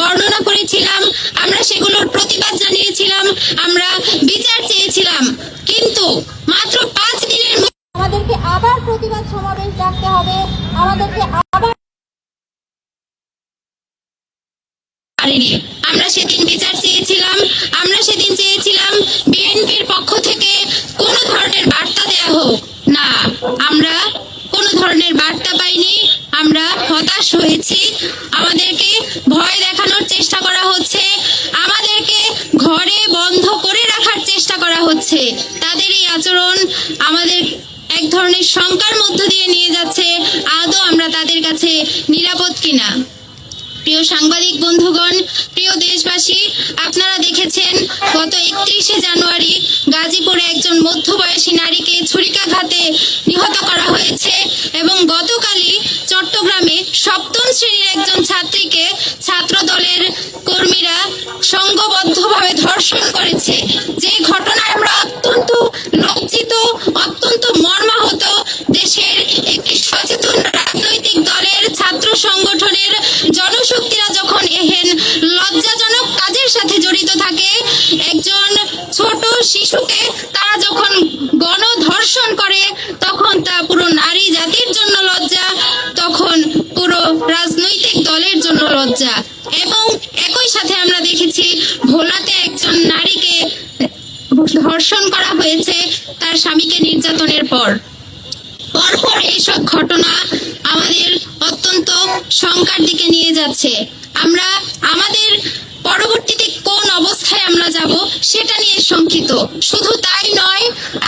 বর্ণনা করেছিলাম, আমরা সেগুলোর প্রতিবাদ জানিয়েছিলাম, আমরা বিচার চেয়েছিলাম, কিন্তু মাত্র 5 দিনের আমাদেরকে আবার প্রতিবাদ সমাবেশ ডাকতে হবে, আমাদেরকে আবার পারেনি। আমরা সেদিন বিচার চেয়েছিলাম, আমরা সেদিন চেয়েছিলাম বিএনপির পক্ষ থেকে কোন ধরনের বার্তা দেয়া হোক না, আমরা কোন ধরনের বার্তা পাইনি। আমরা হতাশ হয়েছি, আমাদেরকে ভয় দেখানোর চেষ্টা করা হচ্ছে, আমাদেরকে ঘরে বন্ধ করে রাখার চেষ্টা করা হচ্ছে। তাদের এই আচরণ আমাদের এক ধরনের শঙ্কার মধ্য দিয়ে নিয়ে যাচ্ছে, আদৌ আমরা তাদের কাছে নিরাপদ কিনা। প্রিয় সাংবাদিক বন্ধুগণ, প্রিয় দেশবাসী, আপনারা দেখেছেন গত 31শে জানুয়ারি গাজীপুরে একজন মধ্যবয়সী নারীকে ছুরিকাঘাতে নিহত করা হয়েছে এবং গতকালই চট্টগ্রামে 7ম শ্রেণীর একজন ছাত্রীকে ছাত্র দলের কর্মীরা সংঘবদ্ধভাবে ধর্ষণ করেছে। যে ঘটনায় আমরা অত্যন্ত লজ্জিত, অত্যন্ত মর্মাহত। দেশের একটি সচেতন রাজনৈতিক দলের ছাত্র সংগঠনের জনশক্তিরা যখন এহেন লজ্জাজনক কাজের সাথে জড়িত থাকে, একজন ছোট শিশুকে তারা যখন গণধর্ষণ করে, তখন তা পুরো নারী জাতির জন্য লজ্জা, তখন পুরো রাজনৈতিক দলের জন্য লজ্জা। এবং একই সাথে আমরা দেখেছি ভোলাতে একজন নারীকে ধর্ষণ করা হয়েছে তার স্বামীকে নির্যাতনের পর। পরপর এইসব ঘটনা আমাদের অত্যন্ত শঙ্কার দিকে নিয়ে যাচ্ছে। আমরা আমাদের পরবর্তীতে কোন অবস্থায় আমরা যাব সেটা নিয়ে শঙ্কিত। শুধু তাই নয়,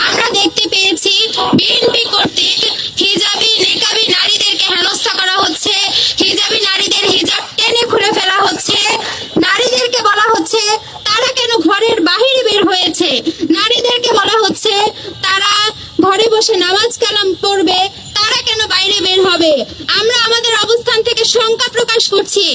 আমরা দেখতে পেয়েছি বিএনপি কর্তৃক হিজাবি নেকাবি নারীদেরকে হেনস্থা করা হচ্ছে, হিজাবি নারীদের হিজাব টেনে খুলে ফেলা হচ্ছে, নারীদেরকে বলা হচ্ছে তারা কেন ঘরের বাহিরে বের হয়েছে, নারীদেরকে বলা হচ্ছে তারা ঘরে বসে নামাজ কালাম পড়বে, তারা কেন বাইরে বের হবে। আমরা আমাদের অবস্থান থেকে শঙ্কা প্রকাশ করছি।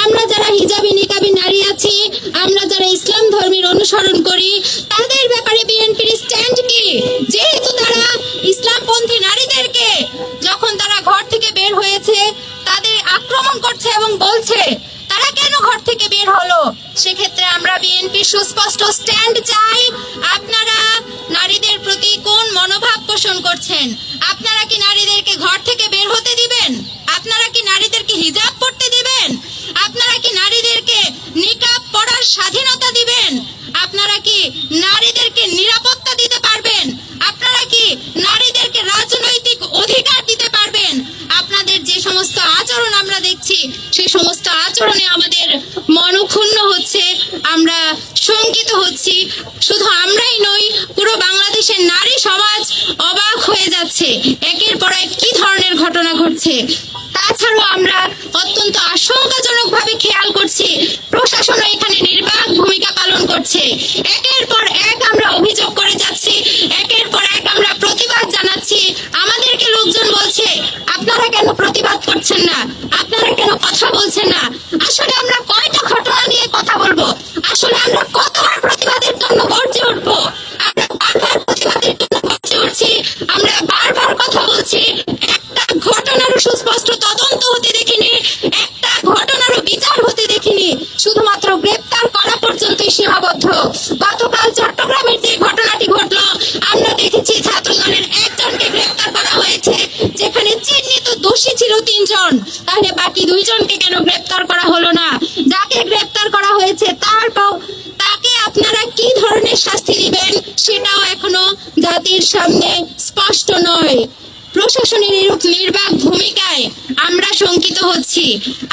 আমরা যারা হিজাবি নিকাবি নারী আছি, আমরা যারা ইসলাম ধর্মের অনুসরণ করি, তাদের ব্যাপারে বিএনপির স্ট্যান্ড কি? যেহেতু তারা ইসলামপন্থী নারীদেরকে যখন তারা ঘর থেকে বের হয়েছে তাদের আক্রমণ করছে এবং বলছে তারা কেন ঘর থেকে বের হলো, সেক্ষেত্রে আমরা বিএনপির সুস্পষ্ট স্ট্যান্ড চাই। আপনারা নারীদের প্রতি কোন মনোভাব পোষণ করছেন? আপনারা কি নারীদেরকে ঘর থেকে বের হতে দিবেন? আপনারা কি নারীদেরকে হিজাব পরতে দিবেন? আপনারা কি নারীদেরকে নিকাব পরার স্বাধীনতা দিবেন? আপনারা কি নারীদেরকে নিরাপত্তা দিতে পারবেন? আপনারা কি নারীদেরকে রাজনৈতিক অধিকার দিতে পারবেন? আপনাদের যে সমস্ত আচরণ আমরা দেখছি, সেই সমস্ত আচরণে আমাদের মনক্ষুণ্ণ হচ্ছে, আমরা শঙ্কিত হচ্ছি। শুধু আমরাই নই, পুরো বাংলাদেশের নারী সমাজ অবাক হয়ে যাচ্ছে একের পর এক কি ধরনের ঘটনা ঘটছে। তাছাড়াও আমরা অত্যন্ত আশঙ্কাজনকভাবে খেয়াল করছি প্রশাসন এখানে নির্বাক ভূমিকা পালন করছে। একের পর এক আমরা অভিযোগ করে যাচ্ছি, একের পর এক আমরা প্রতিবাদ জানাচ্ছি। আমাদেরকে লোকজন বলছে আপনারা কেন প্রতিবাদ করছেন না, আপনারা কেন কথা বলছেন না। আসলে আমরা কয়টা ঘটনা নিয়ে কথা বলবো? আসলে আমরা কতবার প্রতিবাদের জন্য গর্জে উঠবো? আমরা বারবার প্রতিবাদের জন্য গর্জে উঠছি, আমরা বারবার কথা বলছি। একটা ঘটনারও সুস্পষ্ট তদন্ত হতে দেখিনি, একটা ঘটনারও বিচার হতে দেখিনি, শুধুমাত্র গ্রেপ্তার করা পর্যন্তই সীমাবদ্ধ। গতকাল চট্টগ্রামের যে ঘটনাটি ঘটলো, আমরা দেখেছি ছাত্রদলের একজনকে গ্রেপ্তার করা হয়েছে, যেখানে চিহ্নিত দোষী ছিল 3 জন। তাহলে বাকি 2 জনকে কেন গ্রেপ্তার করা হলো না? যাকে গ্রেপ্তার করা হয়েছে তাকে আপনারা কি ধরনের শাস্তি দিবেন সেটাও এখনো জাতির সামনে স্পষ্ট নয়। প্রশাসনের এরূপ নির্বাক ভূমিকায় আমরা শঙ্কিত হচ্ছি।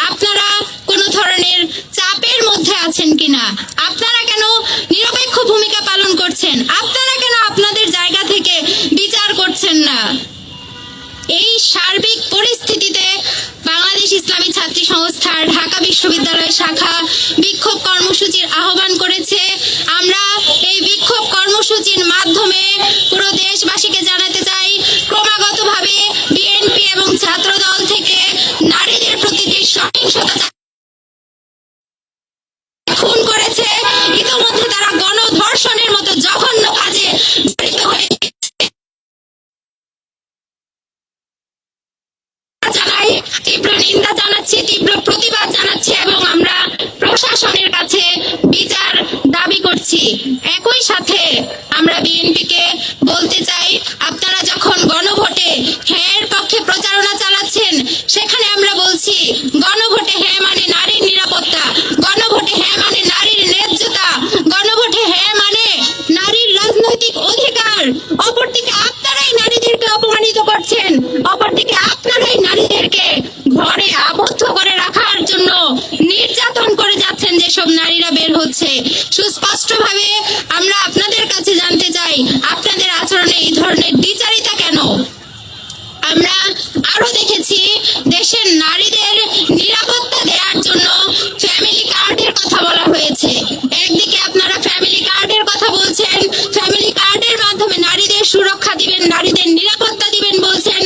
আপনারা কোন ধরনের চাপের মধ্যে আছেন কিনা? আপনারা কেন নিরপেক্ষ ভূমিকা পালন করছেন? আপনারা কেন আপনাদের জায়গা থেকে বিচার করছেন না? এই সার্বিক পরিস্থিতিতে বাংলাদেশ ইসলামী ছাত্রী সংস্থার ঢাকা বিশ্ববিদ্যালয় শাখা বিক্ষোভ কর্মসূচির আহ্বান করেছে। আমরা এই বিক্ষোভ কর্মসূচির মাধ্যমে পুরো দেশবাসীকে জানাতে চাই, ক্রমাগতভাবে বিএনপি এবং ছাত্রদল থেকে নারীদের প্রতি যে সহিংসতা খুন করেছে, ইতিমধ্যে তারা গণধর্ষণের মতো জঘন্য কাজে জড়িত হয়ে তীব্র নিন্দা জানাচ্ছি, তীব্র প্রতিবাদ জানাচ্ছি এবং আমরা দাবি করছি। একই সাথে আমরা বিএনপিকে বলতে চাই, আপনারা যখন গণভোটে হ্যাঁ পক্ষে প্রচারণা চালাচ্ছেন, সেখানে আমরা বলছি গণভোটে হ্যাঁ মানে নারীর নিরাপত্তা, গণভোটে হ্যাঁ মানে নারীর ন্যায্যতা, গণভোটে হ্যাঁ মানে নারীর রাজনৈতিক অধিকার। অপরদিকে আপনারাই নারীদেরকে অপমানিত করছেন, অপরদিকে আপনারাই নারীদেরকে ঘরে আবদ্ধ করে রাখার জন্য নির্যাতন করে যাচ্ছেন। যেসব নারীরা বের হচ্ছে, সুস্পষ্টভাবে আমরা আপনাদের কাছে জানতে চাই, আপনাদের আচরণে এই ধরনের দ্বিচারিতা কেন? আমরা আরো দেখেছি দেশের নারীদের নিরাপত্তা দেওয়ার জন্য ফ্যামিলি কার্ডের কথা বলা হয়েছে। একদিকে আপনারা ফ্যামিলি কার্ডের কথা বলছেন, ফ্যামিলি কার্ডের মাধ্যমে নারীদের সুরক্ষা দিবেন, নারীদের নিরাপত্তা দিবেন বলছেন,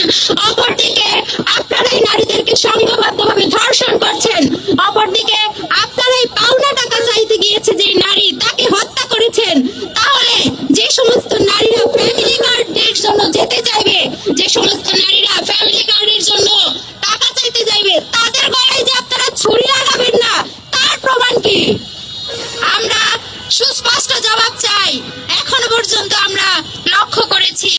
অপরদিকে আপনারাই নারীদেরকে সংঘবদ্ধভাবে ধর্ষণ করছেন, অপরদিকে আপনারাই পাওনা টাকা চাইতে গিয়েছে যে নারী, তাকে হত্যা করেছেন। তাহলে যে সমস্ত নারীরা ফ্যামিলি কার্ডের জন্য যেতে চাইবে, যে সমস্ত নারীরা ফ্যামিলি কার্ডের জন্য টাকা চাইতে যাইবে, তাদের গলায় যে আপনারা ছুরি লাগাবেন না, তার প্রমাণ কি? আমরা সুস্পষ্ট জবাব চাই। এখনো পর্যন্ত আমরা লক্ষ্য করেছি